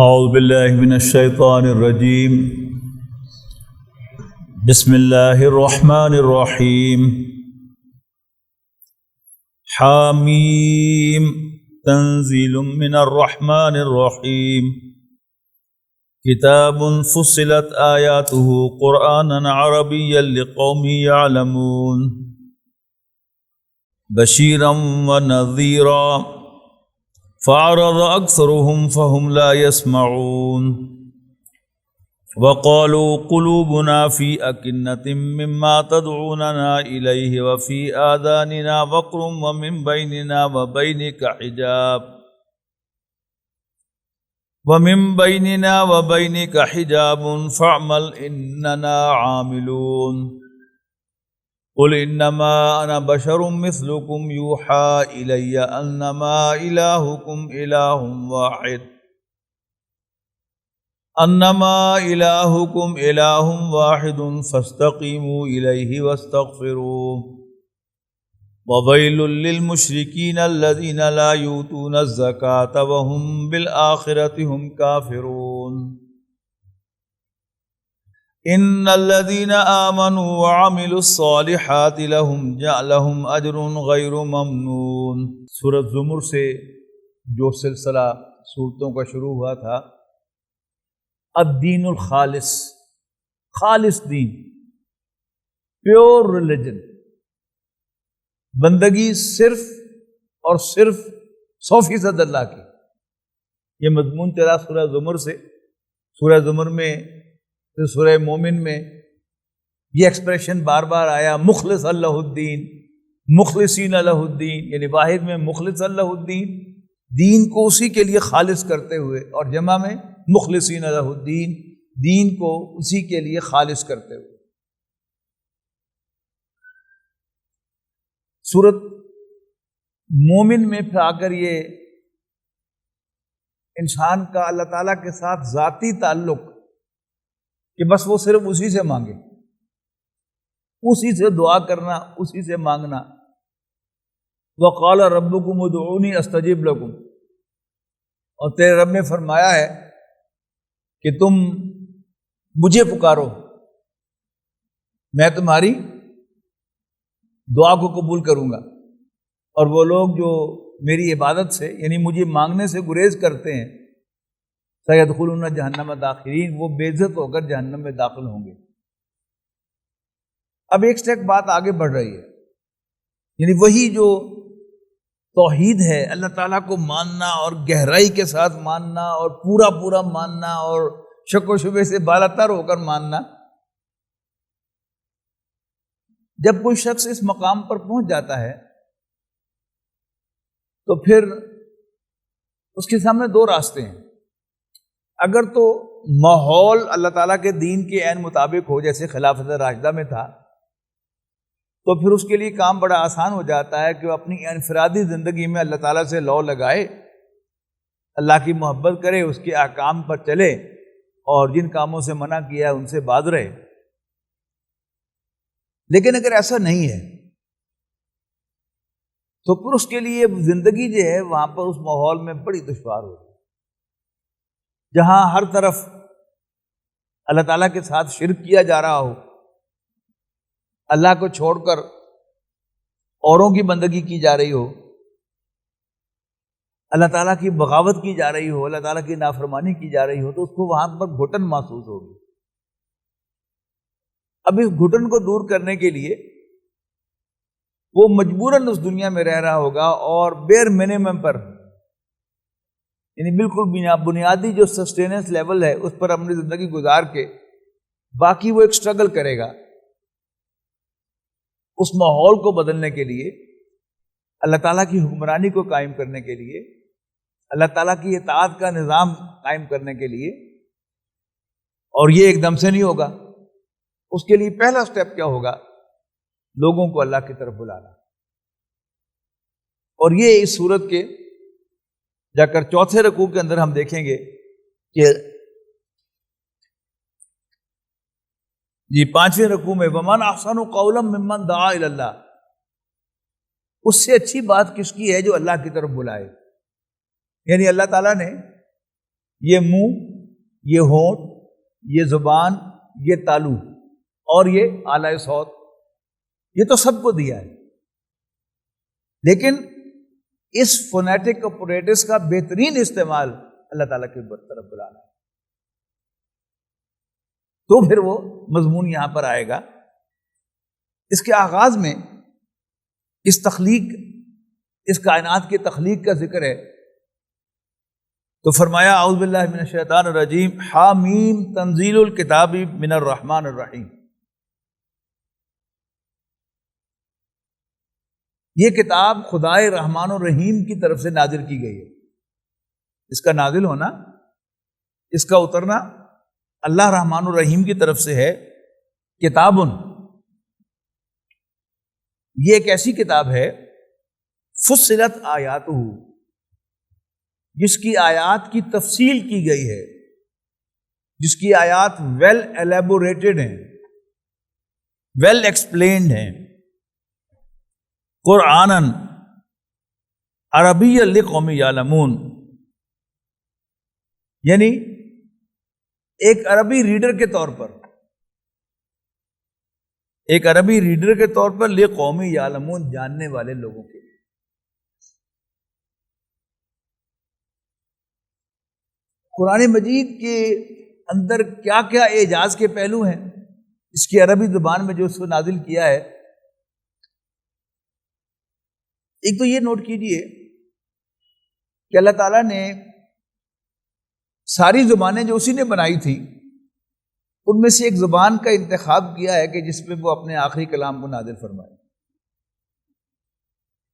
اعوذ باللہ من الشیطان الرجیم بسم اللہ الرحمن الرحیم حامیم تنزیل من الرحمن الرحیم کتاب فصلت آیاتہ قرآنا عربیا لقوم یعلمون بشیرا ونذیرا فأعرض أكثرهم فهم لا يسمعون وقالوا قلوبنا في أكنة مما تدعوننا إليه وفي آذاننا وقر ومن بيننا وبينك حجاب فاعمل إننا عاملون قل انما انا بشر مثلكم يوحى الي انما الهكم اله واحد فاستقيموا اليه واستغفروه وويل للمشركين الذين لا يؤتون الزكاة وهم بالآخرة هم كافرون ان الذين آمنوا وعملوا الصالحات لهم اجر غیر ممنون۔ سورۃ زمر سے جو سلسلہ سورتوں کا شروع ہوا تھا، الدین الخالص، خالص دین، پیور ریلیجن، بندگی صرف اور صرف 100% اللہ کی، یہ مضمون چلا سورہ زمر سے۔ سورہ زمر میں سورہ مومن میں یہ ایکسپریشن بار بار آیا، مخلص اللہ الدین، مخلصین اللہ الدین، یعنی واحد میں مخلص اللہ الدین، دین کو اسی کے لیے خالص کرتے ہوئے، اور جمع میں مخلصین اللہ الدین، دین کو اسی کے لیے خالص کرتے ہوئے۔ سورۃ مومن میں پھر آ کر یہ انسان کا اللہ تعالیٰ کے ساتھ ذاتی تعلق کہ بس وہ صرف اسی سے مانگے، اسی سے دعا کرنا، اسی سے مانگنا۔ وَقَالَ رَبُّكُمُ ادْعُونِي أَسْتَجِبْ لَكُمْ، اور تیرے رب نے فرمایا ہے کہ تم مجھے پکارو، میں تمہاری دعا کو قبول کروں گا۔ اور وہ لوگ جو میری عبادت سے یعنی مجھے مانگنے سے گریز کرتے ہیں، سَيَدْخُلُونَ جَهَنَّمَ دَاخِرِينَ، وہ بے عزت ہو کر جہنم میں داخل ہوں گے۔ اب ایک سٹیپ بات آگے بڑھ رہی ہے، یعنی وہی جو توحید ہے، اللہ تعالیٰ کو ماننا اور گہرائی کے ساتھ ماننا اور پورا پورا ماننا اور شک و شبے سے بالاتر ہو کر ماننا۔ جب کوئی شخص اس مقام پر پہنچ جاتا ہے تو پھر اس کے سامنے دو راستے ہیں۔ اگر تو ماحول اللہ تعالیٰ کے دین کے عین مطابق ہو، جیسے خلافت راشدہ میں تھا، تو پھر اس کے لیے کام بڑا آسان ہو جاتا ہے کہ وہ اپنی انفرادی زندگی میں اللہ تعالیٰ سے لو لگائے، اللہ کی محبت کرے، اس کے احکام پر چلے، اور جن کاموں سے منع کیا ہے ان سے باز رہے۔ لیکن اگر ایسا نہیں ہے تو پھر اس کے لیے زندگی جو ہے وہاں پر اس ماحول میں بڑی دشوار ہوتی ہے، جہاں ہر طرف اللہ تعالیٰ کے ساتھ شرک کیا جا رہا ہو، اللہ کو چھوڑ کر اوروں کی بندگی کی جا رہی ہو، اللہ تعالیٰ کی بغاوت کی جا رہی ہو، اللہ تعالیٰ کی نافرمانی کی جا رہی ہو، تو اس کو وہاں پر گھٹن محسوس ہوگی۔ اب اس گھٹن کو دور کرنے کے لیے وہ مجبوراً اس دنیا میں رہ رہا ہوگا، اور بیر منیمم پر، یعنی بالکل بنیادی جو سسٹیننس لیول ہے اس پر اپنی زندگی گزار کے باقی وہ ایک سٹرگل کرے گا اس ماحول کو بدلنے کے لیے، اللہ تعالیٰ کی حکمرانی کو قائم کرنے کے لیے، اللہ تعالیٰ کی اطاعت کا نظام قائم کرنے کے لیے۔ اور یہ ایک دم سے نہیں ہوگا، اس کے لیے پہلا سٹیپ کیا ہوگا؟ لوگوں کو اللہ کی طرف بلانا۔ اور یہ اس صورت کے جا کر چوتھے رکوع کے اندر ہم دیکھیں گے کہ پانچویں رکوع میں وَمَنْ أَحْسَنُ قَوْلًا مِّمَّنْ دَعَا إِلَى اللَّهِ، اس سے اچھی بات کس کی ہے جو اللہ کی طرف بلائے۔ یعنی اللہ تعالیٰ نے یہ منہ، یہ ہونٹ، یہ زبان، یہ تالو اور یہ آلہ صوت، یہ تو سب کو دیا ہے، لیکن اس فونیٹک اپریٹس کا بہترین استعمال اللہ تعالیٰ کے طرف بلانا ہے، تو پھر وہ مضمون یہاں پر آئے گا۔ اس کے آغاز میں اس تخلیق، اس کائنات کی تخلیق کا ذکر ہے، تو فرمایا اعوذ باللہ من الشیطان الرجیم، حامیم تنزیل الکتاب من الرحمن الرحیم۔ یہ کتاب خدائے رحمان الرحیم کی طرف سے نازل کی گئی ہے۔ اس کا نازل ہونا، اس کا اترنا اللہ رحمان الرحیم کی طرف سے ہے۔ کتابن، یہ ایک ایسی کتاب ہے فصلت آیاتہ، جس کی آیات کی تفصیل کی گئی ہے، جس کی آیات ویل ایلیبوریٹڈ ہیں، ویل ایکسپلینڈ ہیں، قرآناً عربی لقوم یعلمون، یعنی ایک عربی ریڈر کے طور پر، ایک عربی ریڈر کے طور پر لقوم یعلمون، جاننے والے لوگوں کے لیے۔ قرآن مجید کے اندر کیا کیا اعجاز کے پہلو ہیں، اس کی عربی زبان میں جو اس کو نازل کیا ہے۔ ایک تو یہ نوٹ کیجئے کہ اللہ تعالیٰ نے ساری زبانیں جو اسی نے بنائی تھی، ان میں سے ایک زبان کا انتخاب کیا ہے کہ جس پہ وہ اپنے آخری کلام کو نازل فرمائے۔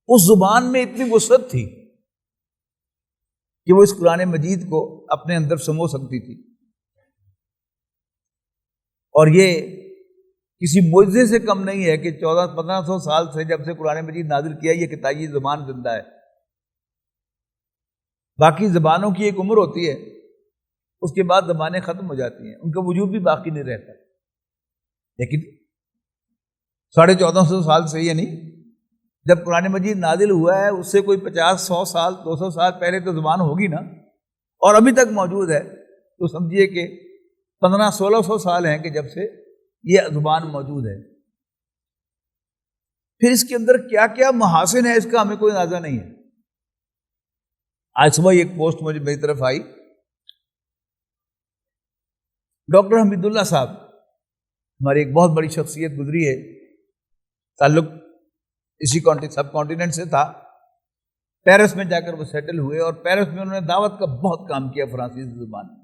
اس زبان میں اتنی وسعت تھی کہ وہ اس قرآن مجید کو اپنے اندر سمو سکتی تھی، اور یہ کسی معجزے سے کم نہیں ہے کہ 1400-1500 سال سے جب سے قرآن مجید نازل کیا، یہ کتاب، یہ زبان زندہ ہے۔ باقی زبانوں کی ایک عمر ہوتی ہے، اس کے بعد زبانیں ختم ہو جاتی ہیں، ان کا وجود بھی باقی نہیں رہتا، لیکن 1450 سال سے، یعنی جب قرآن مجید نازل ہوا ہے اس سے کوئی 50-100 سال 200 سال پہلے تو زبان ہوگی نا، اور ابھی تک موجود ہے، تو سمجھیے کہ 1500-1600 سال ہیں کہ جب سے یہ زبان موجود ہے۔ پھر اس کے اندر کیا کیا محاسن ہے، اس کا ہمیں کوئی اندازہ نہیں ہے۔ آج صبح ایک پوسٹ مجھے میری طرف آئی، ڈاکٹر حمید اللہ صاحب، ہماری ایک بہت بڑی شخصیت گزری ہے، تعلق اسی سب کانٹیننٹ سے تھا، پیرس میں جا کر وہ سیٹل ہوئے، اور پیرس میں انہوں نے دعوت کا بہت کام کیا فرانسیسی زبان میں،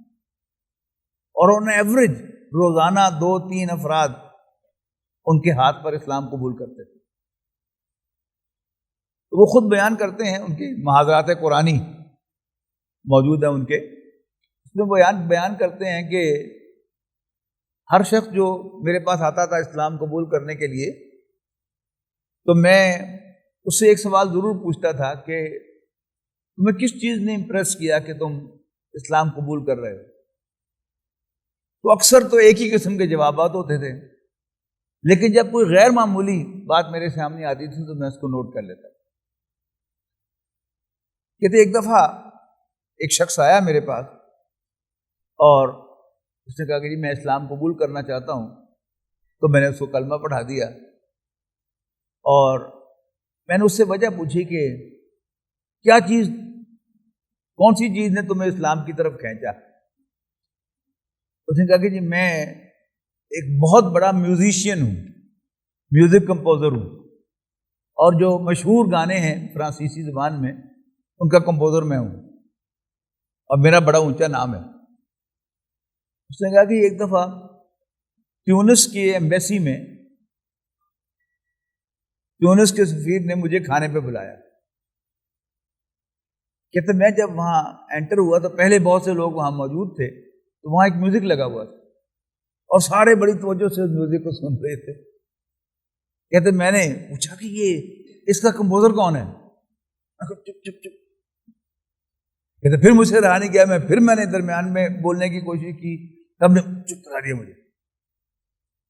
اور انہوں نے ایوریج روزانہ 2-3 افراد ان کے ہاتھ پر اسلام قبول کرتے تھے۔ تو وہ خود بیان کرتے ہیں، ان کی محاضرات قرآنی موجود ہیں ان کے، اس میں بیان کرتے ہیں کہ ہر شخص جو میرے پاس آتا تھا اسلام قبول کرنے کے لیے، تو میں اس سے ایک سوال ضرور پوچھتا تھا کہ تمہیں کس چیز نے امپریس کیا کہ تم اسلام قبول کر رہے ہو؟ تو اکثر تو ایک ہی قسم کے جوابات ہوتے تھے، لیکن جب کوئی غیر معمولی بات میرے سامنے آتی تھی تو میں اس کو نوٹ کر لیتا۔ کہتے ایک دفعہ ایک شخص آیا میرے پاس اور اس نے کہا کہ جی میں اسلام قبول کرنا چاہتا ہوں، تو میں نے اس کو کلمہ پڑھا دیا، اور میں نے اس سے وجہ پوچھی کہ کیا چیز، کون سی چیز نے تمہیں اسلام کی طرف کھینچا؟ اس نے کہا کہ جی میں ایک بہت بڑا میوزیشین ہوں، میوزک کمپوزر ہوں، اور جو مشہور گانے ہیں فرانسیسی زبان میں ان کا کمپوزر میں ہوں، اور میرا بڑا اونچا نام ہے۔ اس نے کہا کہ ایک دفعہ تیونس کی ایمبیسی میں تیونس کے سفیر نے مجھے کھانے پہ بلایا۔ کہتے میں جب وہاں انٹر ہوا تو پہلے بہت سے لوگ وہاں موجود تھے، تو وہاں ایک میوزک لگا ہوا تھا اور سارے بڑی توجہ سے اس میوزک کو سن رہے تھے۔ کہتے میں نے پوچھا کہ یہ اس کا کمپوزر کون ہے؟ چپ چپ چپ۔ کہتے پھر مجھ سے رہا نہیں گیا، میں نے درمیان میں بولنے کی کوشش کی، تب نے چپ کرا دیا مجھے۔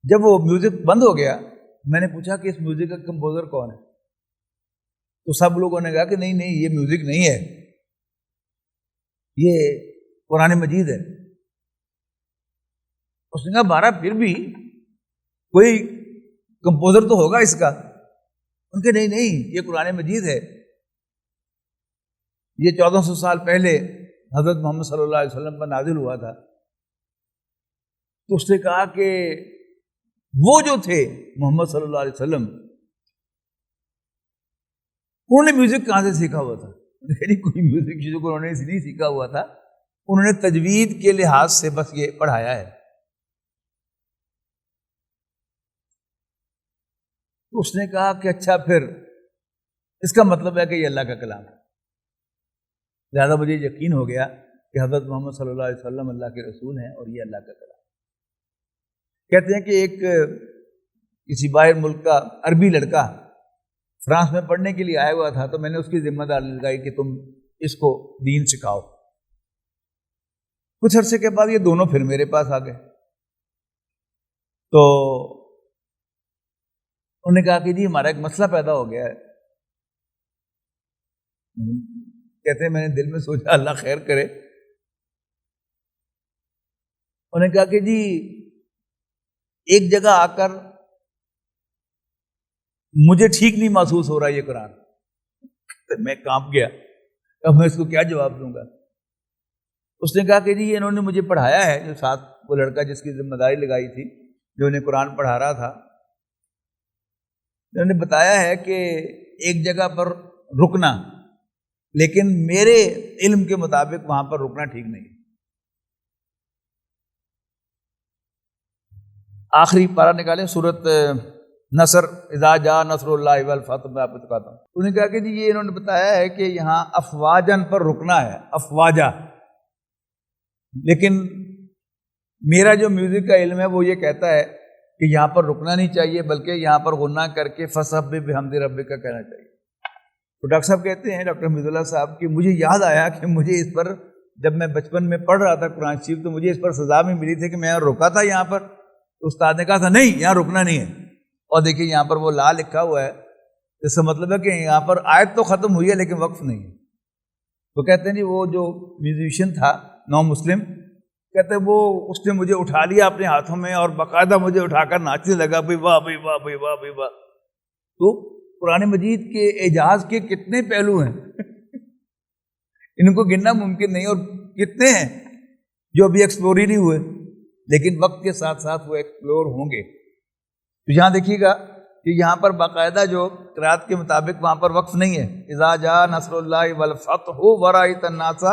جب وہ میوزک بند ہو گیا، میں نے پوچھا کہ اس میوزک کا کمپوزر کون ہے؟ تو سب لوگوں نے کہا کہ نہیں یہ میوزک نہیں ہے، یہ قرآن مجید ہے. اس نے کہا بارہ پھر بھی کوئی کمپوزر تو ہوگا اس کا. ان کے نہیں یہ قرآن مجید ہے. یہ 1400 سال پہلے حضرت محمد صلی اللہ علیہ وسلم پر نازل ہوا تھا. تو اس نے کہا کہ وہ جو تھے محمد صلی اللہ علیہ وسلم, انہوں نے میوزک کہاں سے سیکھا ہوا تھا؟ کوئی میوزک چیزوں کو انہوں نے نہیں سیکھا ہوا تھا, انہوں نے تجوید کے لحاظ سے بس یہ پڑھایا ہے. تو اس نے کہا کہ اچھا پھر اس کا مطلب ہے کہ یہ اللہ کا کلام ہے. لہذا مجھے یقین ہو گیا کہ حضرت محمد صلی اللہ علیہ وسلم اللہ کے رسول ہیں اور یہ اللہ کا کلام. کہتے ہیں کہ ایک کسی باہر ملک کا عربی لڑکا فرانس میں پڑھنے کے لیے آیا ہوا تھا, تو میں نے اس کی ذمہ داری لگائی کہ تم اس کو دین سکھاؤ. کچھ عرصے کے بعد یہ دونوں پھر میرے پاس آ گئے. تو انہوں نے کہا کہ جی ہمارا ایک مسئلہ پیدا ہو گیا ہے. کہتے ہیں میں نے دل میں سوچا اللہ خیر کرے. انہوں نے کہا کہ جی ایک جگہ آ کر مجھے ٹھیک نہیں محسوس ہو رہا یہ قرآن. میں کانپ گیا, اب میں اس کو کیا جواب دوں گا. اس نے کہا کہ جی انہوں نے مجھے پڑھایا ہے, جو ساتھ وہ لڑکا جس کی ذمہ داری لگائی تھی جو انہیں قرآن پڑھا رہا تھا, انہوں نے بتایا ہے کہ ایک جگہ پر رکنا, لیکن میرے علم کے مطابق وہاں پر رکنا ٹھیک نہیں. آخری پارہ نکالیں سورۃ نصر, اذا جاء نصر اللہ والفتح, میں آپ کو بتاتا ہوں. انہوں نے کہا کہ جی یہ انہوں نے بتایا ہے کہ یہاں افواجن پر رکنا ہے, افواجہ, لیکن میرا جو میوزک کا علم ہے وہ یہ کہتا ہے کہ یہاں پر رکنا نہیں چاہیے, بلکہ یہاں پر غنہ کر کے فسبح بحمد ربک کا کہنا چاہیے. تو ڈاکٹر صاحب کہتے ہیں, ڈاکٹر حمید اللہ صاحب, کہ مجھے یاد آیا کہ مجھے اس پر جب میں بچپن میں پڑھ رہا تھا قرآن شریف تو مجھے اس پر سزا بھی ملی تھی کہ میں رکا تھا یہاں پر. تو استاد نے کہا تھا نہیں یہاں رکنا نہیں ہے, اور دیکھیے یہاں پر وہ لا لکھا ہوا ہے, اس کا مطلب ہے کہ یہاں پر آیت تو ختم ہوئی ہے لیکن وقف نہیں ہے. تو کہتے ہیں جی وہ جو میوزیشین تھا نو مسلم, کہتے ہیں وہ اس نے مجھے اٹھا لیا اپنے ہاتھوں میں اور باقاعدہ مجھے اٹھا کر ناچنے لگا, بھائی واہ بھائی واہ بھائی واہ بھائی واہ. تو قرآن مجید کے اعجاز کے کتنے پہلو ہیں ان کو گننا ممکن نہیں, اور کتنے ہیں جو ابھی ایکسپلور ہی نہیں ہوئے, لیکن وقت کے ساتھ ساتھ وہ ایکسپلور ہوں گے. تو یہاں دیکھیے گا کہ یہاں پر باقاعدہ جو قرات کے مطابق وہاں پر وقف نہیں ہے. اذا جاء نصر اللہ والفتح ورأیت الناس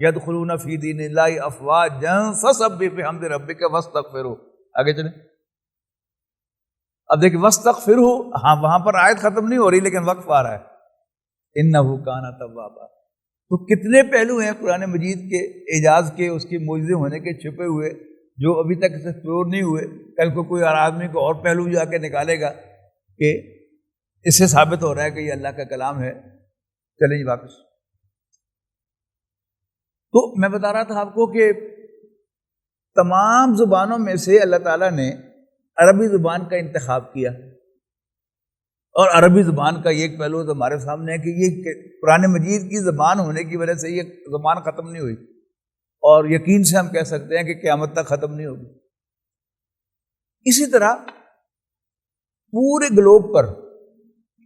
یدخلون فی دین اللہ افواجا فسبح بحمد ربک واستغفرہ. آگے چلیں. اب دیکھیں واستغفرہ, ہاں وہاں پر آیت ختم نہیں ہو رہی لیکن وقف آ رہا ہے, انہ کان توابا. تو کتنے پہلو ہیں قرآن مجید کے اعجاز کے, اس کے معجزے ہونے کے چھپے ہوئے, جو ابھی تک ایکسپلور نہیں ہوئے. کل کو کوئی اور آدمی کو اور پہلو جا کے نکالے گا کہ اس سے ثابت ہو رہا ہے کہ یہ اللہ کا کلام ہے. چلیں جی واپس. تو میں بتا رہا تھا آپ کو کہ تمام زبانوں میں سے اللہ تعالیٰ نے عربی زبان کا انتخاب کیا, اور عربی زبان کا ایک پہلو تو ہمارے سامنے ہے کہ یہ قرآن مجید کی زبان ہونے کی وجہ سے یہ زبان ختم نہیں ہوئی, اور یقین سے ہم کہہ سکتے ہیں کہ قیامت تک ختم نہیں ہوگی. اسی طرح پورے گلوب پر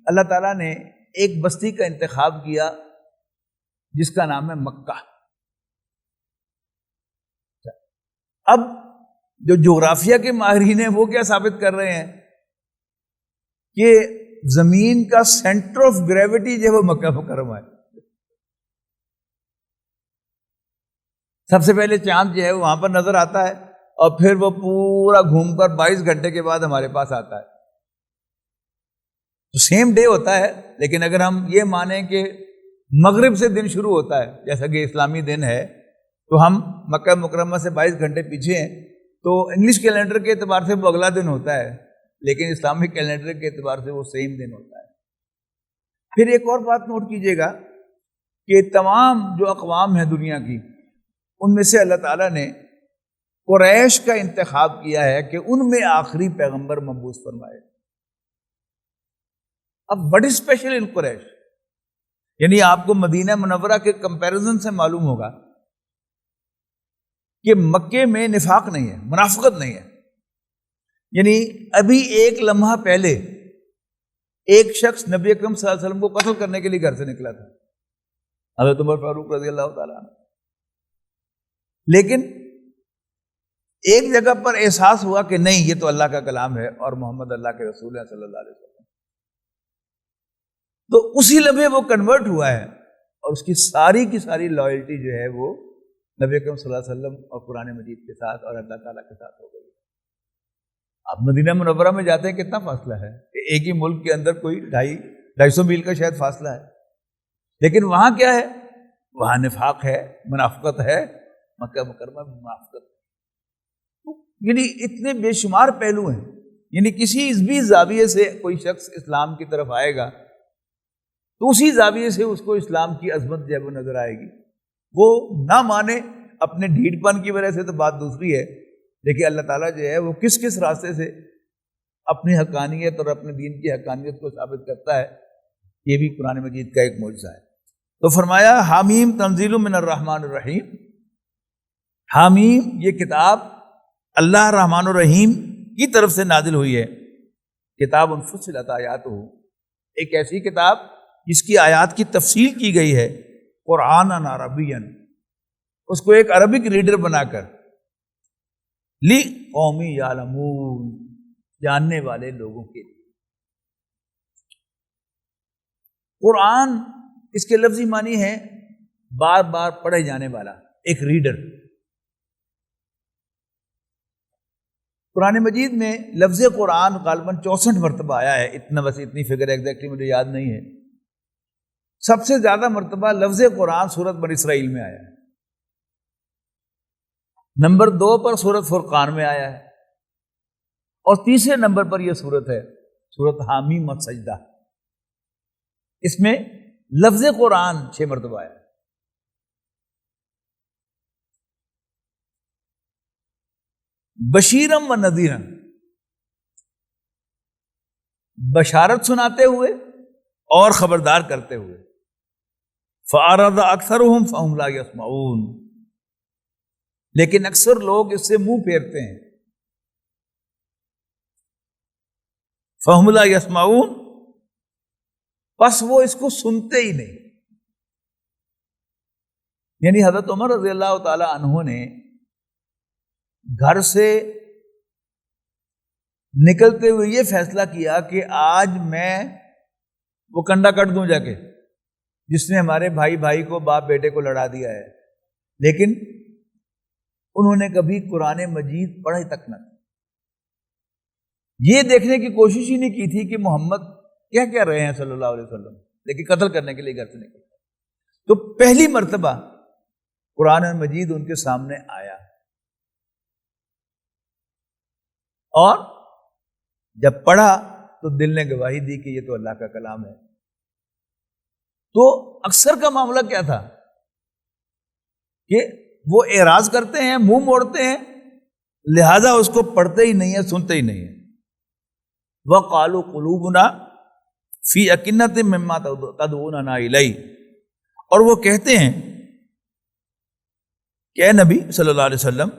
اللہ تعالیٰ نے ایک بستی کا انتخاب کیا جس کا نام ہے مکہ. اب جو جغرافیہ کے ماہرین ہیں وہ کیا ثابت کر رہے ہیں کہ زمین کا سینٹر آف گریوٹی جو ہے وہ مکہ مکرمہ ہے. سب سے پہلے چاند جو ہے وہاں پر نظر آتا ہے, اور پھر وہ پورا گھوم کر 22 گھنٹے کے بعد ہمارے پاس آتا ہے. تو سیم ڈے ہوتا ہے, لیکن اگر ہم یہ مانیں کہ مغرب سے دن شروع ہوتا ہے جیسا کہ اسلامی دن ہے, تو ہم مکہ مکرمہ سے 22 گھنٹے پیچھے ہیں, تو انگلش کیلنڈر کے اعتبار سے وہ اگلا دن ہوتا ہے, لیکن اسلامک کیلنڈر کے اعتبار سے وہ سیم دن ہوتا ہے. پھر ایک اور بات نوٹ کیجئے گا کہ تمام جو اقوام ہیں دنیا کی, ان میں سے اللہ تعالیٰ نے قریش کا انتخاب کیا ہے کہ ان میں آخری پیغمبر مبعوث فرمائے. اب وٹ از اسپیشل ان قریش, یعنی آپ کو مدینہ منورہ کے کمپیریزن سے معلوم ہوگا کہ مکے میں نفاق نہیں ہے، منافقت نہیں ہے. یعنی ابھی ایک لمحہ پہلے ایک شخص نبی اکرم صلی اللہ علیہ وسلم کو قتل کرنے کے لیے گھر سے نکلا تھا، حضرت عمر فاروق رضی اللہ تعالیٰ عنہ. لیکن ایک جگہ پر احساس ہوا کہ نہیں، یہ تو اللہ کا کلام ہے اور محمد اللہ کے رسول ہیں صلی اللہ علیہ وسلم. تو اسی لمحے وہ کنورٹ ہوا ہے اور اس کی ساری لائلٹی جو ہے وہ نبی اکرم صلی اللہ علیہ وسلم اور قرآن مجید کے ساتھ اور اللہ تعالیٰ کے ساتھ ہو گئی. آپ مدینہ منورہ میں جاتے ہیں، کتنا فاصلہ ہے، ایک ہی ملک کے اندر کوئی 250 میل کا شاید فاصلہ ہے، لیکن وہاں کیا ہے؟ وہاں نفاق ہے، منافقت ہے. مکہ مکرمہ میں منافقت، یعنی اتنے بے شمار پہلو ہیں. یعنی کسی بھی زاویے سے کوئی شخص اسلام کی طرف آئے گا تو اسی زاویے سے اس کو اسلام کی عظمت جو ہے وہ نظر آئے گی. وہ نہ مانے اپنے ڈھیٹ پن کی وجہ سے تو بات دوسری ہے، لیکن اللہ تعالیٰ جو ہے وہ کس کس راستے سے اپنی حقانیت اور اپنے دین کی حقانیت کو ثابت کرتا ہے، یہ بھی قرآن مجید کا ایک معجزہ ہے. تو فرمایا حامیم تنزیل من الرحمن الرحیم. حامیم یہ کتاب اللہ رحمان الرحیم کی طرف سے نازل ہوئی ہے. کتاب فصلت آیاتہ، ایک ایسی کتاب جس کی آیات کی تفصیل کی گئی ہے. قرآن عربین، اس کو ایک عربک ریڈر بنا کر، لی قومی یعلمون، جاننے والے لوگوں کے لیے. قرآن اس کے لفظی معنی ہے بار بار پڑھے جانے والا، ایک ریڈر. قرآن مجید میں لفظ قرآن غالباً 64 مرتبہ آیا ہے. اتنی فگر ایگزیکٹلی مجھے یاد نہیں ہے. سب سے زیادہ مرتبہ لفظ قرآن سورت بنی اسرائیل میں آیا ہے. نمبر 2 پر سورت فرقان میں آیا ہے، اور تیسرے نمبر پر یہ سورت ہے سورت حامیم السجدہ. اس میں لفظ قرآن 6 مرتبہ آیا ہے. بشیرم و نذیرم، بشارت سناتے ہوئے اور خبردار کرتے ہوئے. فَأَعْرَضَ أَكْثَرُهُمْ فَهُمْ لَا يَسْمَعُونَ، لیکن اکثر لوگ اس سے منہ پھیرتے ہیں. فَهُمْ لَا يَسْمَعُونَ، پس وہ اس کو سنتے ہی نہیں. یعنی حضرت عمر رضی اللہ تعالی عنہ نے گھر سے نکلتے ہوئے یہ فیصلہ کیا کہ آج میں وہ کنڈا کٹ دوں جا کے جس نے ہمارے بھائی کو، باپ بیٹے کو لڑا دیا ہے. لیکن انہوں نے کبھی قرآن مجید پڑھے تک نہ، یہ دیکھنے کی کوشش ہی نہیں کی تھی کہ محمد کیا کہہ رہے ہیں صلی اللہ علیہ وسلم، لیکن قتل کرنے کے لیے گھر سے نکلے. تو پہلی مرتبہ قرآن مجید ان کے سامنے آیا، اور جب پڑھا تو دل نے گواہی دی کہ یہ تو اللہ کا کلام ہے. تو اکثر کا معاملہ کیا تھا کہ وہ اعراض کرتے ہیں، منہ موڑتے ہیں، لہذا اس کو پڑھتے ہی نہیں ہیں، سنتے ہی نہیں ہیں. وَقَالُوا قُلُوبُنَا فِي أَكِنَّةٍ مِّمَّا تَدْعُونَنَا إِلَيْهِ، اور وہ کہتے ہیں کہ اے نبی صلی اللہ علیہ وسلم،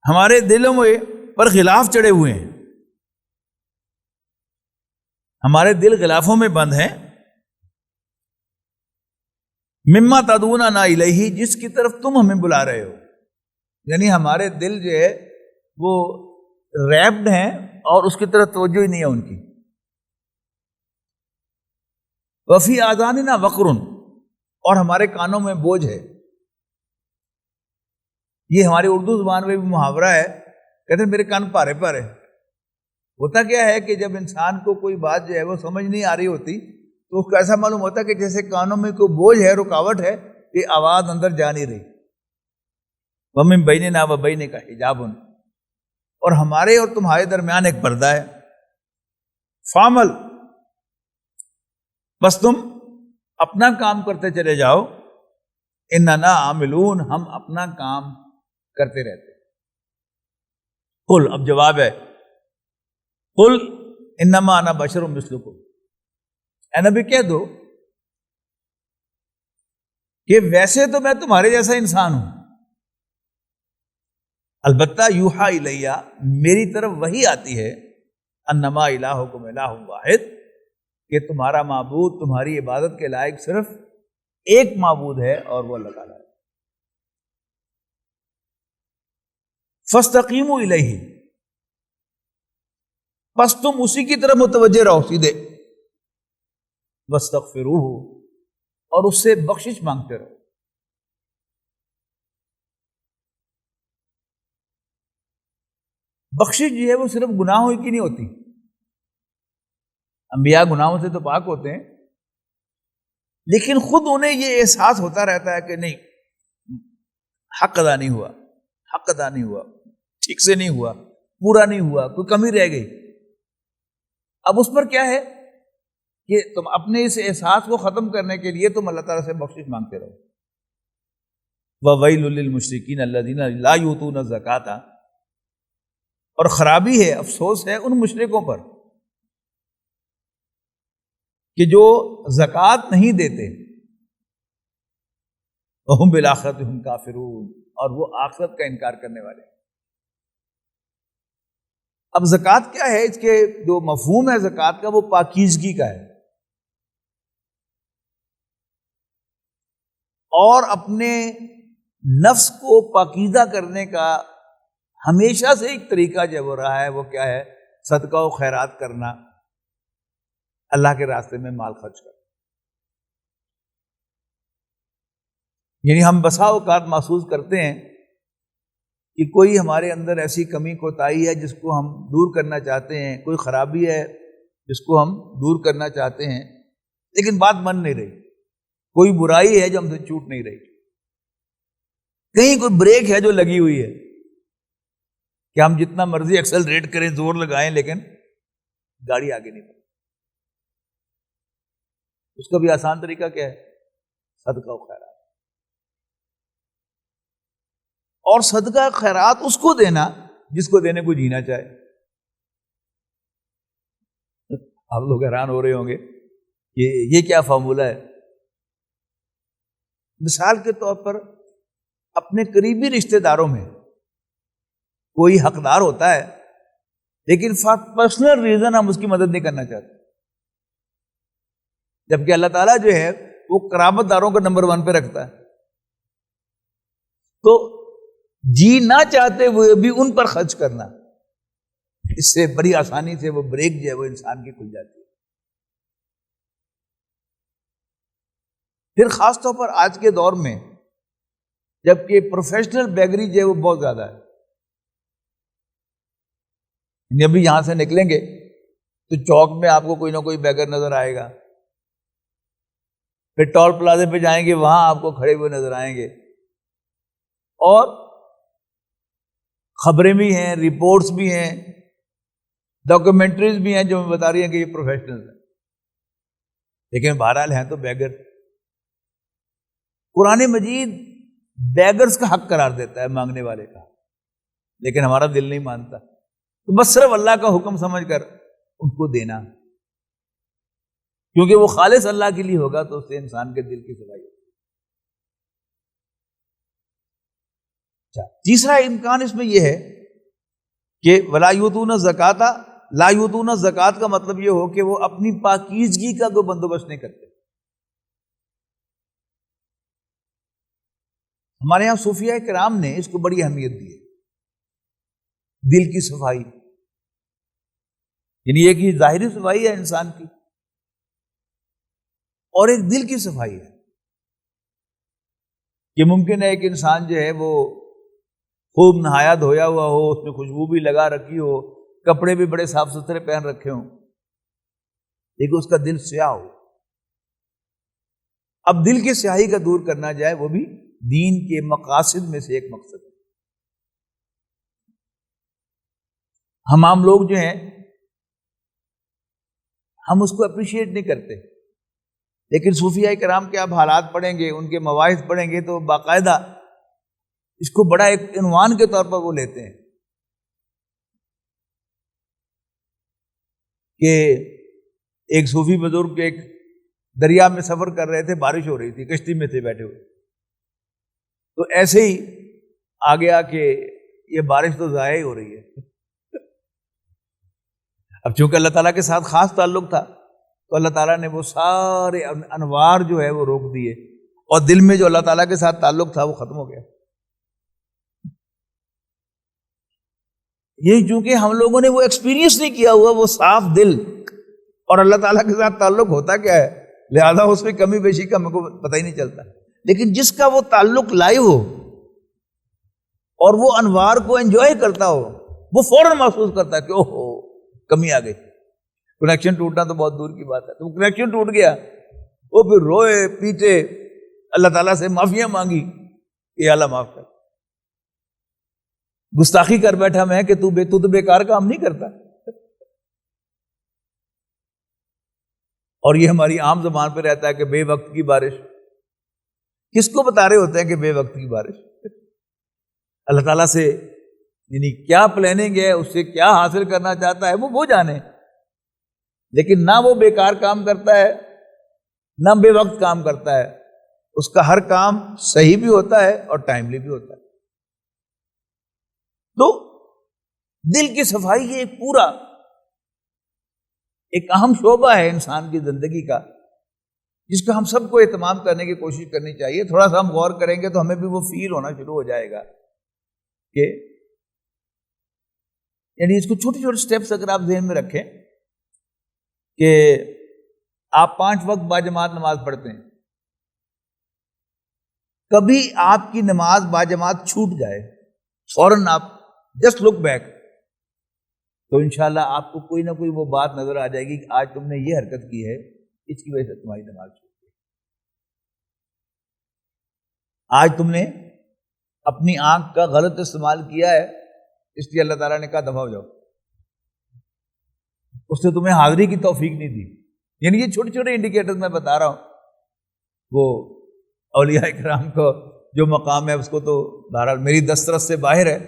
ہمارے دلوں پر غلاف چڑھے ہوئے ہیں، ہمارے دل غلافوں میں بند ہیں. مما تدعوننا الیہ، جس کی طرف تم ہمیں بلا رہے ہو. یعنی ہمارے دل جو ہے وہ ریپڈ ہیں اور اس کی طرف توجہ ہی نہیں ہے ان کی. وفی آذاننا وقر، اور ہمارے کانوں میں بوجھ ہے. یہ ہماری اردو زبان میں بھی محاورہ ہے، کہتے ہیں میرے کان پارے پارے. ہوتا کیا ہے کہ جب انسان کو کوئی بات جو ہے وہ سمجھ نہیں آ رہی ہوتی تو اس کو ایسا معلوم ہوتا ہے کہ جیسے کانوں میں کوئی بوجھ ہے، رکاوٹ ہے، یہ آواز اندر جا نہیں رہی. وَمِن بَيْنِنَا وَبَيْنِكَ حِجَابٌ، اور ہمارے اور تمہارے درمیان ایک پردہ ہے. فَعْمَلْ، بس تم اپنا کام کرتے چلے جاؤ. اِنَّنَا عَامِلُونَ، ہم اپنا کام کرتے رہتے. قُلْ، اب جواب ہے، قُلْ اِنَّمَا أَنَا بَشَرٌ مِثْلُكُمْ، اے نبی کہہ دو کہ ویسے تو میں تمہارے جیسا انسان ہوں، البتہ یوحا الیہ، میری طرف وہی آتی ہے، انما الہکم الہ واحد، کہ تمہارا معبود تمہاری عبادت کے لائق صرف ایک معبود ہے اور وہ اللہ تعالیٰ ہے۔ فاستقیموا الیہ، پس تم اسی کی طرف متوجہ رہو سیدھے، واستغفروہ، اور اس سے بخشش مانگتے رہو۔ بخشش جو ہے وہ صرف گناہوں کی نہیں ہوتی، انبیاء گناہوں سے تو پاک ہوتے ہیں، لیکن خود انہیں یہ احساس ہوتا رہتا ہے کہ نہیں، حق ادا نہیں ہوا، حق ادا نہیں ہوا، ٹھیک سے نہیں ہوا، پورا نہیں ہوا، کوئی کمی رہ گئی۔ اب اس پر کیا ہے کہ تم اپنے اس احساس کو ختم کرنے کے لیے تم اللہ تعالیٰ سے بخشش مانگتے رہو۔ وَوَيْلٌ لِّلْمُشْرِكِينَ الَّذِينَ لَا يُؤْتُونَ الزَّكَاةَ، اور خرابی ہے، افسوس ہے ان مشرکوں پر کہ جو زکوٰۃ نہیں دیتے، وَهُمْ بِالْآخِرَةِ هُمْ كَافِرُونَ، اور وہ آخرت کا انکار کرنے والے۔ اب زکوٰۃ کیا ہے؟ اس کے جو مفہوم ہے زکوٰۃ کا وہ پاکیزگی کا ہے، اور اپنے نفس کو پاکیزہ کرنے کا ہمیشہ سے ایک طریقہ جو وہ رہا ہے، وہ کیا ہے؟ صدقہ و خیرات کرنا، اللہ کے راستے میں مال خرچ کرنا۔ یعنی ہم بسا اوقات محسوس کرتے ہیں کہ کوئی ہمارے اندر ایسی کمی کوتاہی ہے جس کو ہم دور کرنا چاہتے ہیں، کوئی خرابی ہے جس کو ہم دور کرنا چاہتے ہیں، لیکن بات من نہیں رہی، کوئی برائی ہے جو ہم سے چھوٹ نہیں رہی، کہیں کوئی بریک ہے جو لگی ہوئی ہے کہ ہم جتنا مرضی ایکسلریٹ کریں، زور لگائیں، لیکن گاڑی آگے نہیں بڑھتی۔ اس کا بھی آسان طریقہ کیا ہے؟ صدقہ و خیرات۔ اور صدقہ خیرات اس کو دینا جس کو دینے کو جینا چاہے۔ آپ لوگ حیران ہو رہے ہوں گے کہ یہ کیا فارمولہ ہے؟ مثال کے طور پر اپنے قریبی رشتہ داروں میں کوئی حقدار ہوتا ہے، لیکن فار پرسنل ریزن ہم اس کی مدد نہیں کرنا چاہتے، جبکہ اللہ تعالیٰ جو ہے وہ قرابت داروں کو نمبر 1 پہ رکھتا ہے، تو جی نہ چاہتے ہوئے بھی ان پر خرچ کرنا، اس سے بڑی آسانی سے وہ بریک جو ہے وہ انسان کی کھل جاتی ہے۔ پھر خاص طور پر آج کے دور میں جبکہ پروفیشنل بیگری جو ہے وہ بہت زیادہ ہے، یعنی ابھی یہاں سے نکلیں گے تو چوک میں آپ کو کوئی نہ کوئی بیگر نظر آئے گا، پھر ٹول پلازے پہ جائیں گے وہاں آپ کو کھڑے ہوئے نظر آئیں گے، اور خبریں بھی ہیں، رپورٹس بھی ہیں، ڈاکومنٹریز بھی ہیں جو بتا رہی ہیں کہ یہ پروفیشنل ہیں، لیکن بہرحال ہیں تو بیگر۔ قرآن مجید بیگرز کا حق قرار دیتا ہے، مانگنے والے کا، لیکن ہمارا دل نہیں مانتا، تو بس صرف اللہ کا حکم سمجھ کر ان کو دینا، کیونکہ وہ خالص اللہ کے لیے ہوگا تو اس سے انسان کے دل کی صفائی ہوگی۔ تیسرا امکان اس میں یہ ہے کہ ولا یؤتون الزکاۃ، لا یؤتون الزکاۃ کا مطلب یہ ہو کہ وہ اپنی پاکیزگی کا کوئی بندوبست نہیں کرتے۔ ہمارے یہاں صوفیاء کرام نے اس کو بڑی اہمیت دی ہے، دل کی صفائی، یعنی ایک یہ ظاہری صفائی ہے انسان کی، اور ایک دل کی صفائی ہے کہ ممکن ہے ایک انسان جو ہے وہ خوب نہایا دھویا ہوا ہو، اس میں خوشبو بھی لگا رکھی ہو، کپڑے بھی بڑے صاف ستھرے پہن رکھے ہوں، لیکن اس کا دل سیاہ ہو۔ اب دل کی سیاہی کا دور کرنا جائے، وہ بھی دین کے مقاصد میں سے ایک مقصد ہے۔ ہم عام لوگ جو ہیں ہم اس کو اپریشیٹ نہیں کرتے، لیکن صوفیاء کرام کے آپ حالات پڑھیں گے، ان کے مواعظ پڑھیں گے تو باقاعدہ اس کو بڑا ایک عنوان کے طور پر وہ لیتے ہیں کہ ایک صوفی بزرگ ایک دریا میں سفر کر رہے تھے، بارش ہو رہی تھی، کشتی میں تھے بیٹھے ہوئے، تو ایسے ہی آگے آ کے یہ بارش تو ضائع ہی ہو رہی ہے. اب چونکہ اللہ تعالیٰ کے ساتھ خاص تعلق تھا تو اللہ تعالیٰ نے وہ سارے انوار جو ہے وہ روک دیے، اور دل میں جو اللہ تعالیٰ کے ساتھ تعلق تھا وہ ختم ہو گیا. یہ چونکہ ہم لوگوں نے وہ ایکسپیرینس نہیں کیا ہوا، وہ صاف دل اور اللہ تعالیٰ کے ساتھ تعلق ہوتا کیا ہے، لہذا اس میں کمی بیشی کا ہم کو پتہ ہی نہیں چلتا. لیکن جس کا وہ تعلق لائیو ہو اور وہ انوار کو انجوائے کرتا ہو، وہ فوراً محسوس کرتا ہے کہ اوہو کمی آ گئی. کنیکشن ٹوٹنا تو بہت دور کی بات ہے، تو کنیکشن ٹوٹ گیا، وہ پھر روئے پیٹے اللہ تعالیٰ سے معافیاں مانگی کہ اللہ معاف کر، گستاخی کر بیٹھا میں کہ تو بیکار کام نہیں کرتا. اور یہ ہماری عام زبان پہ رہتا ہے کہ بے وقت کی بارش. کس کو بتا رہے ہوتے ہیں کہ بے وقت کی بارش؟ اللہ تعالیٰ سے یعنی کیا پلاننگ ہے، اس سے کیا حاصل کرنا چاہتا ہے وہ جانے. لیکن نہ وہ بیکار کام کرتا ہے نہ بے وقت کام کرتا ہے، اس کا ہر کام صحیح بھی ہوتا ہے اور ٹائملی بھی ہوتا ہے. تو دل کی صفائی یہ ایک پورا ایک اہم شعبہ ہے انسان کی زندگی کا، جس کو ہم سب کو اہتمام کرنے کی کوشش کرنی چاہیے. تھوڑا سا ہم غور کریں گے تو ہمیں بھی وہ فیل ہونا شروع ہو جائے گا کہ یعنی اس کو چھوٹے چھوٹے سٹیپس اگر آپ ذہن میں رکھیں کہ آپ 5 وقت باجماعت نماز پڑھتے ہیں، کبھی آپ کی نماز باجماعت چھوٹ جائے، فوراً آپ جسٹ لک بیک، تو انشاءاللہ آپ کو کوئی نہ کوئی وہ بات نظر آ جائے گی کہ آج تم نے یہ حرکت کی ہے، اس کی وجہ سے تمہاری نماز چھوٹ گئی. آج تم نے اپنی آنکھ کا غلط استعمال کیا ہے، اس لیے اللہ تعالیٰ نے کہا دفع ہو جاؤ، اس نے تمہیں حاضری کی توفیق نہیں دی. یعنی یہ چھوٹے چھوٹے انڈیکیٹر میں بتا رہا ہوں. وہ اولیاء کرام کو جو مقام ہے اس کو تو بہرحال میری دسترس سے باہر ہے،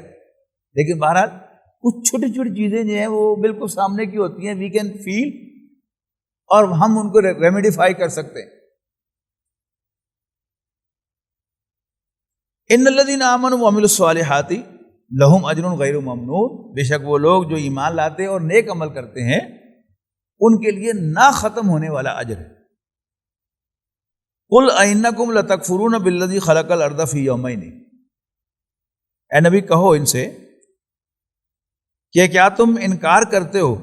لیکن بہرحال کچھ چھوٹی چھوٹی چیزیں جو ہیں وہ بالکل سامنے کی ہوتی ہیں، وی کین فیل، اور ہم ان کو ریمیڈیفائی کر سکتے ہیں. ان الذین آمنوا وعملوا الصالحات لہم اجر غیر ممنون، بے شک وہ لوگ جو ایمان لاتے اور نیک عمل کرتے ہیں ان کے لیے نہ ختم ہونے والا اجر ہے. قل اینکم لتکفرون بالذی خلق الارض فی یومین، اے نبی کہو ان سے کہ کیا تم انکار کرتے ہو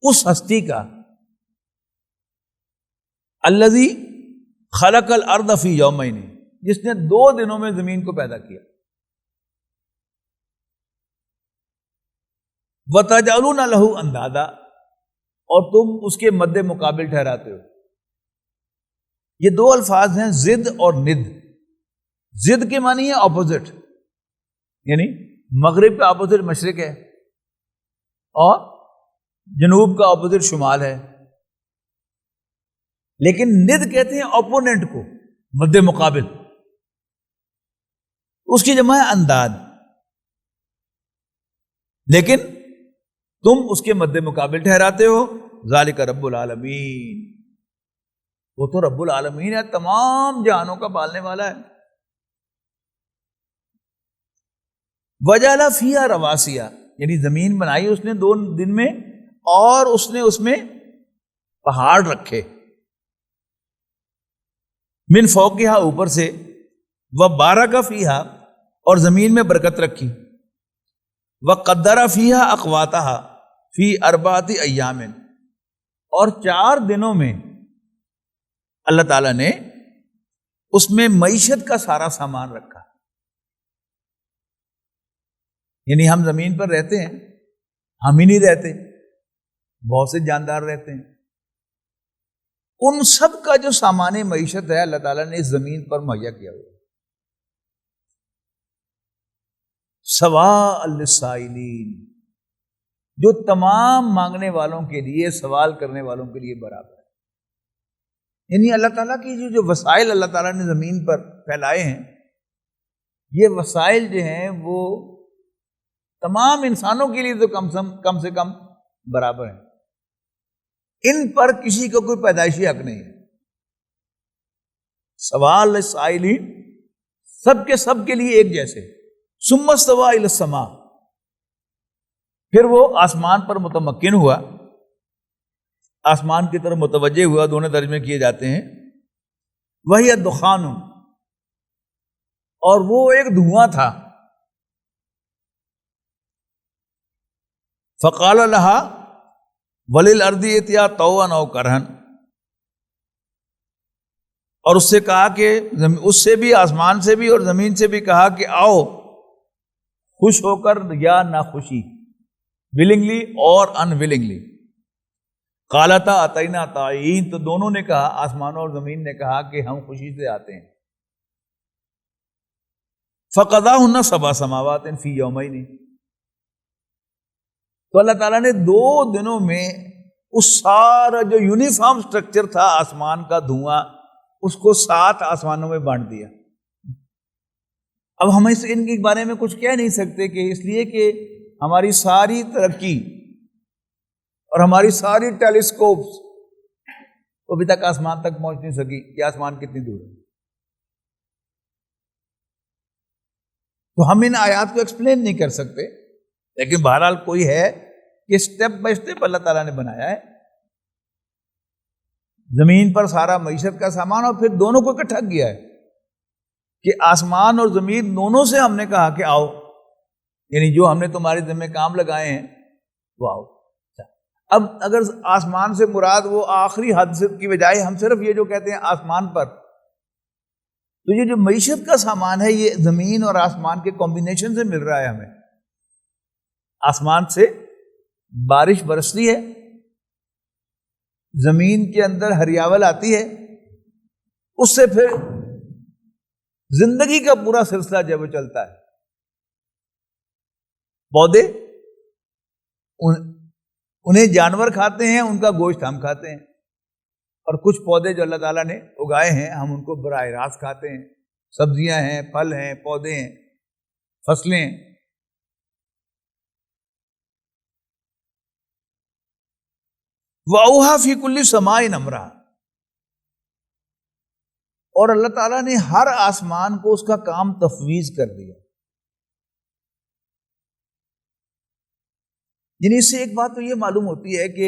اس ہستی کا الذی خلق الارض فی یومین، جس نے 2 دنوں میں زمین کو پیدا کیا. وَتَجْعَلُونَ لَهُ اندادا، اور تم اس کے مد مقابل ٹھہراتے ہو. یہ 2 الفاظ ہیں ضد اور ند. ضد کے معنی ہے اپوزٹ، یعنی مغرب کا اپوزٹ مشرق ہے اور جنوب کا اپوزٹ شمال ہے. لیکن ند کہتے ہیں اپوننٹ کو، مد مقابل، اس کی جمع ہے انداد. لیکن تم اس کے مد مقابل ٹھہراتے ہو. ذالک رب العالمین، وہ تو رب العالمین ہے، تمام جہانوں کا پالنے والا ہے. وجعل فیہا رواسیا، یعنی زمین بنائی اس نے 2 دن میں، اور اس نے اس میں پہاڑ رکھے، من فوقہا، اوپر سے، وبارک فیہا، اور زمین میں برکت رکھی، وقدر فیہا اقواتہا فی 4 ایام، اور 4 دنوں میں اللہ تعالیٰ نے اس میں معیشت کا سارا سامان رکھا. یعنی ہم زمین پر رہتے ہیں، ہم ہی نہیں رہتے، بہت سے جاندار رہتے ہیں، ان سب کا جو سامان معیشت ہے اللہ تعالیٰ نے اس زمین پر مہیا کیا ہوا. سواء للسائلین، جو تمام مانگنے والوں کے لیے، سوال کرنے والوں کے لیے برابر ہے. یعنی اللہ تعالیٰ کی جو وسائل اللہ تعالیٰ نے زمین پر پھیلائے ہیں، یہ وسائل جو ہیں وہ تمام انسانوں کے لیے تو کم سے کم برابر ہیں. ان پر کسی کو کوئی پیدائشی حق نہیں ہے. سوال للسائلین سب کے لیے ایک جیسے. ثم استوى الى السماء، پھر وہ آسمان پر متمکن ہوا، آسمان کی طرف متوجہ ہوا. دونوں ترجمے کیے جاتے ہیں. وہی دخان، اور وہ ایک دھواں تھا. فقال لها وللارض ائتیا طوعا او کرہا، اور اس سے کہا کہ اس سے بھی، آسمان سے بھی اور زمین سے بھی کہا کہ آؤ، خوش ہو کر یا ناخوشی، ولنگلی اور ان ولنگلی. قالتا اتینا طائعین، تو دونوں نے کہا، آسمانوں اور زمین نے کہا کہ ہم خوشی سے آتے ہیں. فقضاہن 7 سماوات فی یومین، تو اللہ تعالیٰ نے 2 دنوں میں اس سارا جو یونیفارم سٹرکچر تھا آسمان کا دھواں، اس کو 7 آسمانوں میں بانٹ دیا. اب ہم ان کے بارے میں کچھ کہہ نہیں سکتے، کہ اس لیے کہ ہماری ساری ترقی اور ہماری ساری ٹیلیسکوپس ابھی تک آسمان تک پہنچ نہیں سکی کہ آسمان کتنی دور ہے. تو ہم ان آیات کو ایکسپلین نہیں کر سکتے، لیکن بہرحال کوئی ہے کہ اسٹیپ بائی اسٹیپ اللہ تعالیٰ نے بنایا ہے. زمین پر سارا معیشت کا سامان، اور پھر دونوں کو اکٹھا کیا ہے کہ آسمان اور زمین دونوں سے ہم نے کہا کہ آؤ، یعنی جو ہم نے تمہارے ذمہ کام لگائے ہیں وہ آؤ. اب اگر آسمان سے مراد وہ آخری حد کی بجائے ہم صرف یہ جو کہتے ہیں آسمان پر، تو یہ جو معیشت کا سامان ہے یہ زمین اور آسمان کے کمبینیشن سے مل رہا ہے ہمیں. آسمان سے بارش برستی ہے، زمین کے اندر ہریاول آتی ہے، اس سے پھر زندگی کا پورا سلسلہ جب چلتا ہے. پودے انہیں جانور کھاتے ہیں، ان کا گوشت ہم کھاتے ہیں، اور کچھ پودے جو اللہ تعالیٰ نے اگائے ہیں ہم ان کو براہ راست کھاتے ہیں. سبزیاں ہیں، پھل ہیں، پودے ہیں، فصلیں ہیں. وَأَوْحَىٰ فِي كُلِّ سَمَاءٍ أَمْرَهَا، اور اللہ تعالیٰ نے ہر آسمان کو اس کا کام تفویض کر دیا. یعنی اس سے ایک بات تو یہ معلوم ہوتی ہے کہ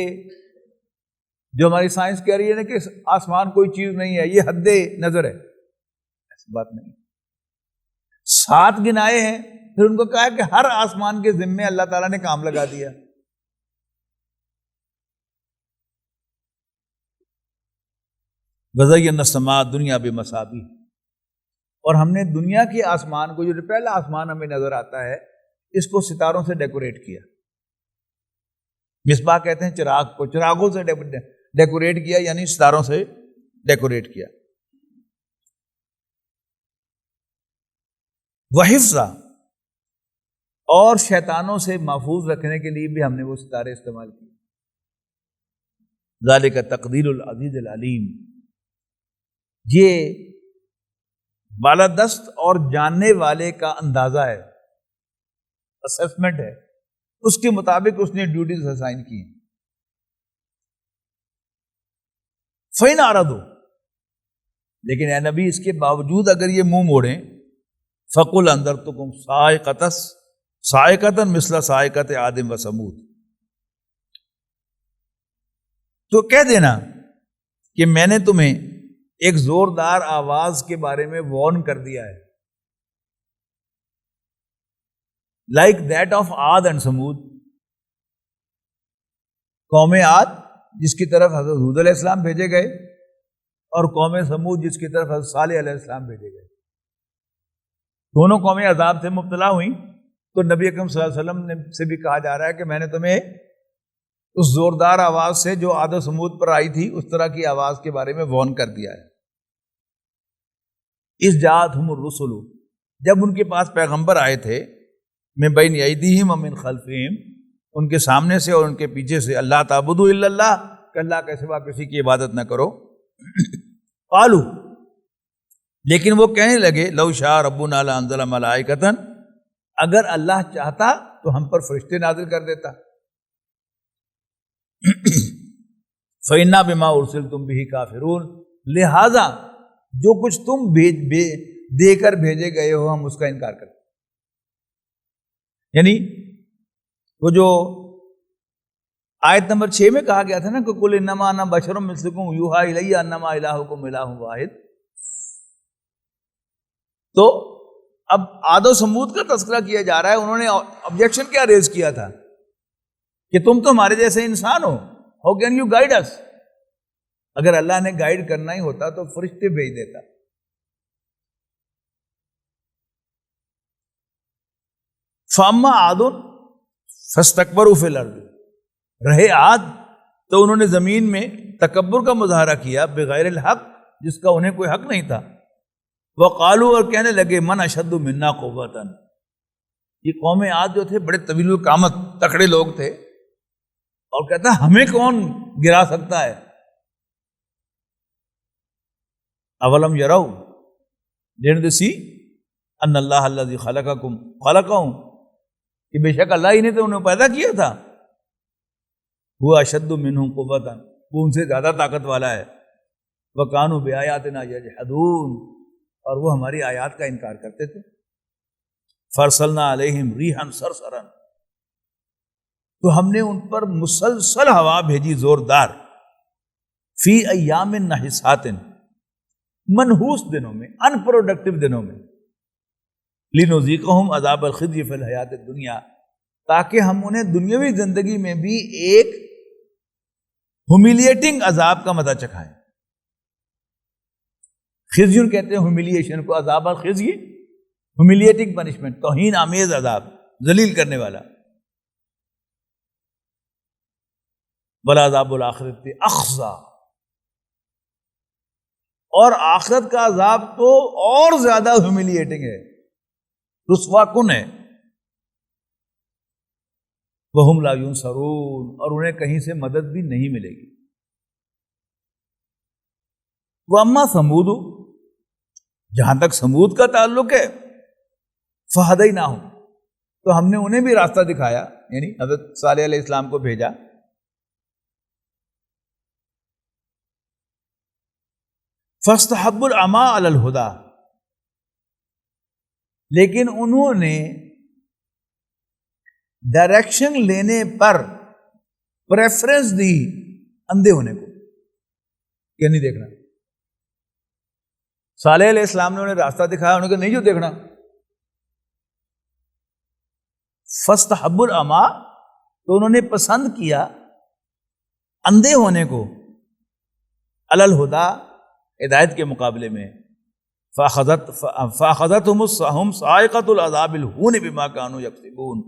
جو ہماری سائنس کہہ رہی ہے نا کہ آسمان کوئی چیز نہیں ہے، یہ حد نظر ہے، ایسی بات نہیں. 7 گنائے ہیں، پھر ان کو کہا کہ ہر آسمان کے ذمے اللہ تعالیٰ نے کام لگا دیا. وَزَيَّنَّا السَّمَاءَ الدُّنْيَا بِمَصَابِيحَ، اور ہم نے دنیا کے آسمان کو، جو پہلا آسمان ہمیں نظر آتا ہے، اس کو ستاروں سے ڈیکوریٹ کیا. مصباح کہتے ہیں چراغ کو، چراغوں سے ڈیکوریٹ کیا، یعنی ستاروں سے ڈیکوریٹ کیا. وحفظا، اور شیطانوں سے محفوظ رکھنے کے لیے بھی ہم نے وہ ستارے استعمال کیے. ذالک تقدیر العزیز العلیم، یہ بالادست اور جاننے والے کا اندازہ ہے، اسسمنٹ ہے، اس کے مطابق اس نے ڈیوٹیز اسائن کی. فَإِنْ أَعْرَضُوا، لیکن اے نبی اس کے باوجود اگر یہ منہ موڑیں، فَقُلْ أَنذَرْتُكُمْ صَاعِقَةً مِثْلَ صَاعِقَةِ عَادٍ وَثَمُودَ، تو کہہ دینا کہ میں نے تمہیں ایک زوردار آواز کے بارے میں وارن کر دیا ہے، لائک دیٹ آف عاد اینڈ سمود، قوم عاد جس کی طرف حضرت ہود علیہ السلام بھیجے گئے، اور قوم سمود جس کی طرف حضرت صالح علیہ السلام بھیجے گئے. دونوں قومیں عذاب سے مبتلا ہوئیں، تو نبی اکرم صلی اللہ علیہ وسلم سے بھی کہا جا رہا ہے کہ میں نے تمہیں اس زوردار آواز سے جو عاد و سمود پر آئی تھی، اس طرح کی آواز کے بارے میں وارن کر دیا ہے. اس جاءتہم الرسل، جب ان کے پاس پیغمبر آئے تھے، من بین ایدیہم ومن خلفہم، ان کے سامنے سے اور ان کے پیچھے سے، اللہ تعبدوا الا اللہ، کہ اللہ کے سوا کسی کی عبادت نہ کرو. قالوا، لیکن وہ کہنے لگے، لو شاء ربنا لانزل ملائکۃ، اگر اللہ چاہتا تو ہم پر فرشتے نازل کر دیتا. فإنا بما ارسلتم به کافرون، لہذا جو کچھ تم دے کر بھیجے گئے ہو ہم اس کا انکار کرتے ہیں. یعنی وہ جو آیت نمبر 6 میں کہا گیا تھا نا کہ قل انما انا بشر مثلکم یوحی الی انما الہکم الہ واحد، تو اب عاد و سمود کا تذکرہ کیا جا رہا ہے. انہوں نے آبجیکشن کیا ریز کیا تھا کہ تم تو ہمارے جیسے انسان ہو، how can you guide us? اگر اللہ نے گائیڈ کرنا ہی ہوتا تو فرشتے بھیج دیتا. فاما عاد فاستکبروا فی الارض، رہے عاد تو انہوں نے زمین میں تکبر کا مظاہرہ کیا بغیر الحق، جس کا انہیں کوئی حق نہیں تھا. وقالوا، اور کہنے لگے من اشد منا قوتا، یہ قوم عاد جو تھے بڑے طویل القامت تکڑے لوگ تھے، اور کہتا ہمیں کون گرا سکتا ہے. اولم یروا، didn't they see ان اللہ الذی خلقهم، کہ بے شک اللہ ہی نے تو انہیں پیدا کیا تھا. وہ اشد منہم قوتا، وہ ان سے زیادہ طاقت والا ہے. وکانوا بآیاتنا یجحدون، اور وہ ہماری آیات کا انکار کرتے تھے. فرسلنا علیہم ریحا صرصرا، تو ہم نے ان پر مسلسل ہوا بھیجی زوردار. فی ایام نحسات، منحوس دنوں میں، ان پروڈکٹیو دنوں میں. لنذیقہم عذاب الخزی فی الحیات الدنیا، تاکہ ہم انہیں دنیاوی زندگی میں بھی ایک ہیومیلیٹنگ عذاب کا مزہ چکھائیں. خزیون کہتے ہیں ہیومیلیشن کو، عذاب الخزی ہیومیلیٹنگ پنشمنٹ، توہین آمیز عذاب، ذلیل کرنے والا. وَلَعَذَابُ الْآخِرَةِ أَخْزَىٰ، اور آخرت کا عذاب تو اور زیادہ ہیومیلیٹنگ ہے، رسوا کن ہے. وَهُمْ لَا يُنصَرُونَ، اور انہیں کہیں سے مدد بھی نہیں ملے گی. وَأَمَّا ثَمُودُ، جہاں تک سمود کا تعلق ہے، فَهَدَيْنَاهُمْ، تو ہم نے انہیں بھی راستہ دکھایا، یعنی حضرت صالح علیہ السلام کو بھیجا. فَاسْتَحَبُّوا الْعَمَىٰ عَلَى الْهُدَىٰ، لیکن انہوں نے ڈائریکشن لینے پر پریفرنس دی اندھے ہونے کو، کہ نہیں دیکھنا. صالح علیہ السلام نے انہیں راستہ دکھایا، انہوں نے کہا نہیں جو دیکھنا. فَاسْتَحَبُّوا الْعَمَىٰ، تو انہوں نے پسند کیا اندھے ہونے کو، عَلَى الْهُدَىٰ، ہدایت کے مقابلے میں. فَأَخَذَتْهُمُ صَاعِقَةُ الْعَذَابِ الْهُونِ بِمَا كَانُوا يَكْسِبُونَ،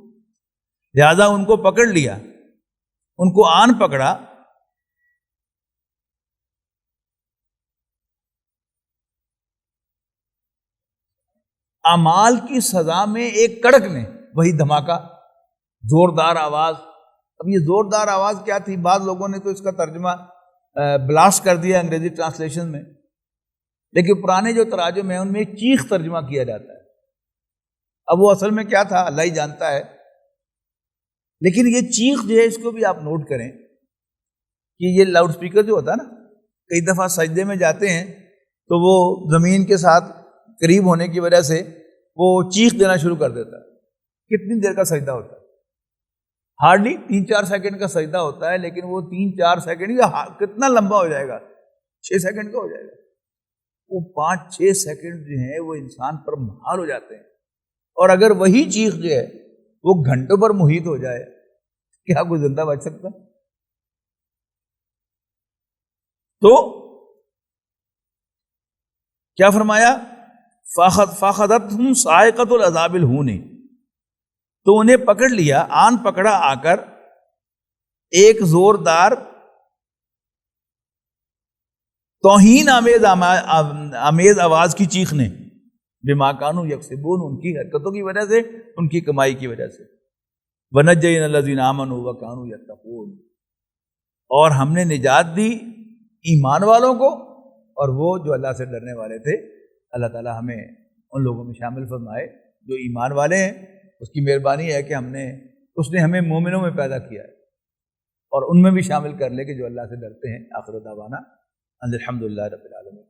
لہذا ان کو پکڑ لیا، ان کو آن پکڑا اعمال کی سزا میں ایک کڑک نے، وہی دھماکہ، زوردار آواز. اب یہ زوردار آواز کیا تھی؟ بعض لوگوں نے تو اس کا ترجمہ بلاسٹ کر دیا انگریزی ٹرانسلیشن میں، لیکن پرانے جو تراجم ہیں ان میں چیخ ترجمہ کیا جاتا ہے. اب وہ اصل میں کیا تھا اللہ ہی جانتا ہے، لیکن یہ چیخ جو ہے اس کو بھی آپ نوٹ کریں کہ یہ لاؤڈ سپیکر جو ہوتا ہے نا، کئی دفعہ سجدے میں جاتے ہیں تو وہ زمین کے ساتھ قریب ہونے کی وجہ سے وہ چیخ دینا شروع کر دیتا ہے. کتنی دیر کا سجدہ ہوتا ہے؟ ہارڈلی 3-4 سیکنڈ کا سجدہ ہوتا ہے، لیکن وہ 3-4 سیکنڈ کتنا لمبا ہو جائے گا؟ 6 سیکنڈ کا ہو جائے گا. وہ 5-6 سیکنڈ جو ہیں وہ انسان پر محال ہو جاتے ہیں. اور اگر وہی چیخ جو ہے وہ گھنٹوں پر محیط ہو جائے، کیا کوئی زندہ بچ سکتا؟ تو کیا فرمایا؟ فَأَخَذَتْهُمْ صَاعِقَةُ الْعَذَابِ الْهُونِ، تو انہیں پکڑ لیا، آن پکڑا آ کر ایک زوردار توہین آمیز آواز کی چیخ نے، بما کانوا یکسبون، ان کی حرکتوں کی وجہ سے، ان کی کمائی کی وجہ سے. وَنَجَّيْنَا الَّذِينَ آمَنُوا وَكَانُوا يَتَّقُونَ، اور ہم نے نجات دی ایمان والوں کو اور وہ جو اللہ سے ڈرنے والے تھے. اللہ تعالیٰ ہمیں ان لوگوں میں شامل فرمائے جو ایمان والے ہیں. اس کی مہربانی ہے کہ اس نے ہمیں مومنوں میں پیدا کیا ہے، اور ان میں بھی شامل کر لے کہ جو اللہ سے ڈرتے ہیں. آخر دعوانا ان الحمدللہ رب العالمین.